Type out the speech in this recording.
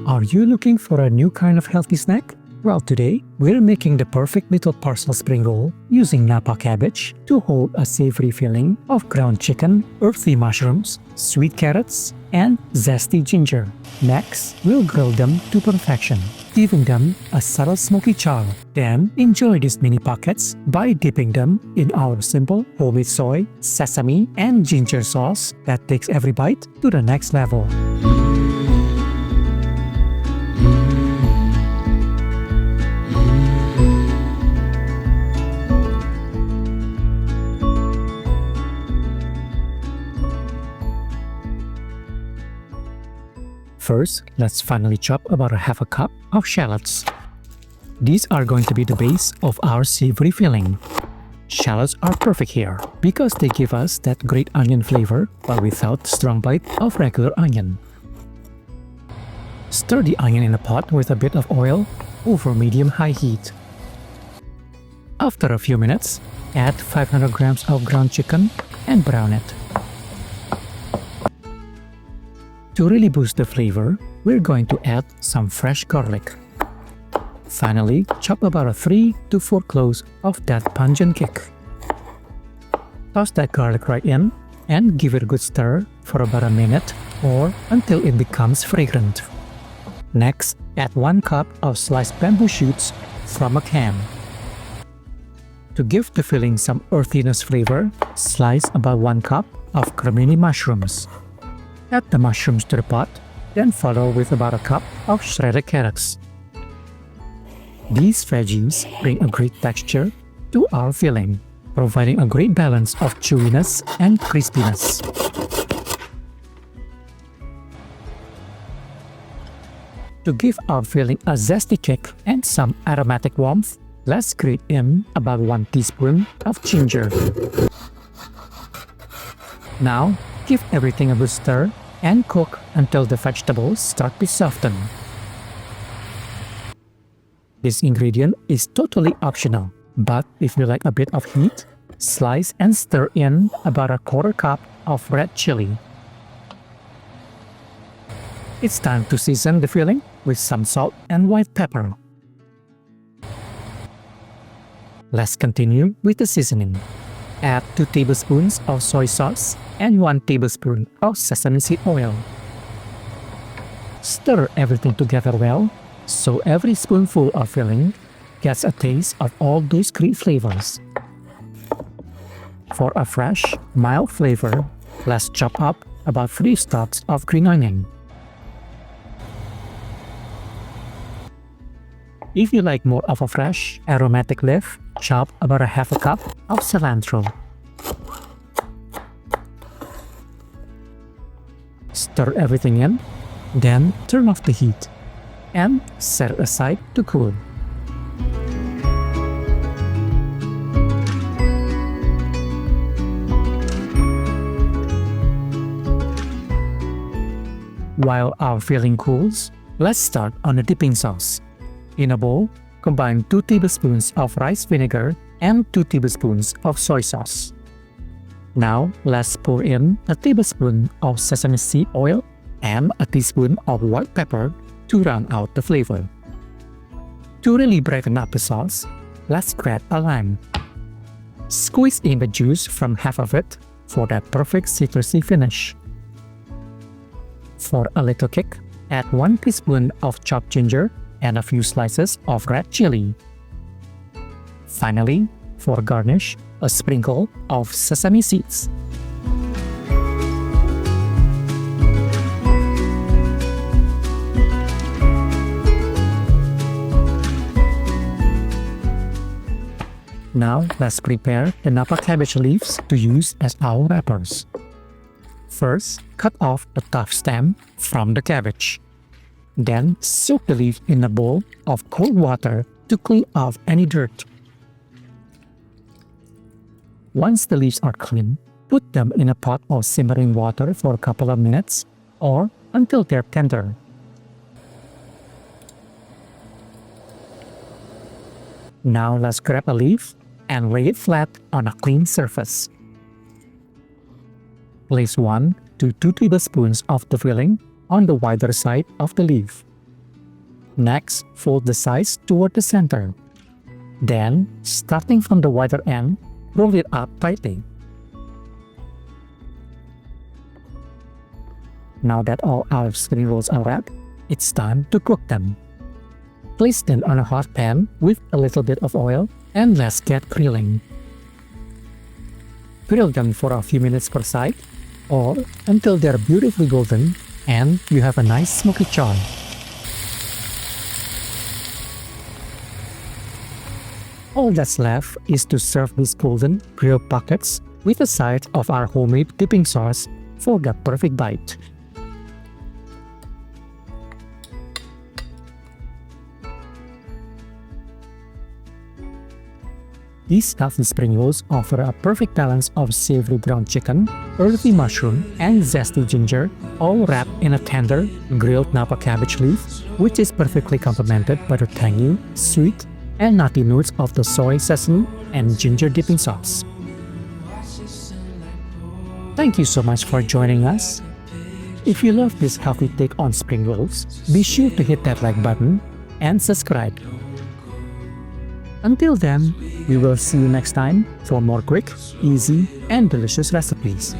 Are you looking for a new kind of healthy snack? Well, today, we're making the perfect little parcel spring roll using Napa cabbage to hold a savory filling of ground chicken, earthy mushrooms, sweet carrots, and zesty ginger. Next, we'll grill them to perfection, giving them a subtle smoky char. Then, enjoy these mini pockets by dipping them in our simple homemade soy, sesame, and ginger sauce that takes every bite to the next level. First, let's finely chop about a half a cup of shallots. These are going to be the base of our savory filling. Shallots are perfect here because they give us that great onion flavor but without the strong bite of regular onion. Stir the onion in a pot with a bit of oil over medium-high heat. After a few minutes, add 500 grams of ground chicken and brown it. To really boost the flavor, we're going to add some fresh garlic. Finally, chop about 3 to 4 cloves of that pungent kick. Toss that garlic right in and give it a good stir for about a minute or until it becomes fragrant. Next, add 1 cup of sliced bamboo shoots from a can. To give the filling some earthiness flavor, slice about 1 cup of cremini mushrooms. Add the mushrooms to the pot, then follow with about a cup of shredded carrots. These veggies bring a great texture to our filling, providing a great balance of chewiness and crispiness. To give our filling a zesty kick and some aromatic warmth, let's grate in about 1 teaspoon of ginger. Now, give everything a good stir and cook until the vegetables start to soften. This ingredient is totally optional, but if you like a bit of heat, slice and stir in about a quarter cup of red chili. It's time to season the filling with some salt and white pepper. Let's continue with the seasoning. Add 2 tablespoons of soy sauce and 1 tablespoon of sesame seed oil. Stir everything together well so every spoonful of filling gets a taste of all those great flavors. For a fresh, mild flavor, let's chop up about 3 stalks of green onion. If you like more of a fresh, aromatic leaf, chop about a half a cup of cilantro. Stir everything in, then turn off the heat and set it aside to cool. While our filling cools, let's start on the dipping sauce. In a bowl, combine 2 tablespoons of rice vinegar and 2 tablespoons of soy sauce. Now, let's pour in a tablespoon of sesame seed oil and a teaspoon of white pepper to round out the flavor. To really brighten up the sauce, let's grate a lime. Squeeze in the juice from half of it for that perfect citrusy finish. For a little kick, add 1 teaspoon of chopped ginger and a few slices of red chili. Finally, for garnish, a sprinkle of sesame seeds. Now, let's prepare the Napa cabbage leaves to use as our wrappers. First, cut off the tough stem from the cabbage. Then, soak the leaf in a bowl of cold water to clean off any dirt. Once the leaves are clean, put them in a pot of simmering water for a couple of minutes or until they're tender. Now let's grab a leaf and lay it flat on a clean surface. Place 1 to 2 tablespoons of the filling on the wider side of the leaf. Next, fold the sides toward the center. Then, starting from the wider end, roll it up tightly. Now that all our spring rolls are wrapped, it's time to cook them. Place them on a hot pan with a little bit of oil and let's get grilling. Grill them for a few minutes per side or until they're beautifully golden and you have a nice smoky char. All that's left is to serve these golden grilled pockets with a side of our homemade dipping sauce for the perfect bite. These healthy spring rolls offer a perfect balance of savory ground chicken, earthy mushroom, and zesty ginger, all wrapped in a tender, grilled Napa cabbage leaf, which is perfectly complemented by the tangy, sweet, and nutty notes of the soy, sesame, and ginger dipping sauce. Thank you so much for joining us. If you love this healthy take on spring rolls, be sure to hit that like button and subscribe. Until then, we will see you next time for more quick, easy, and delicious recipes.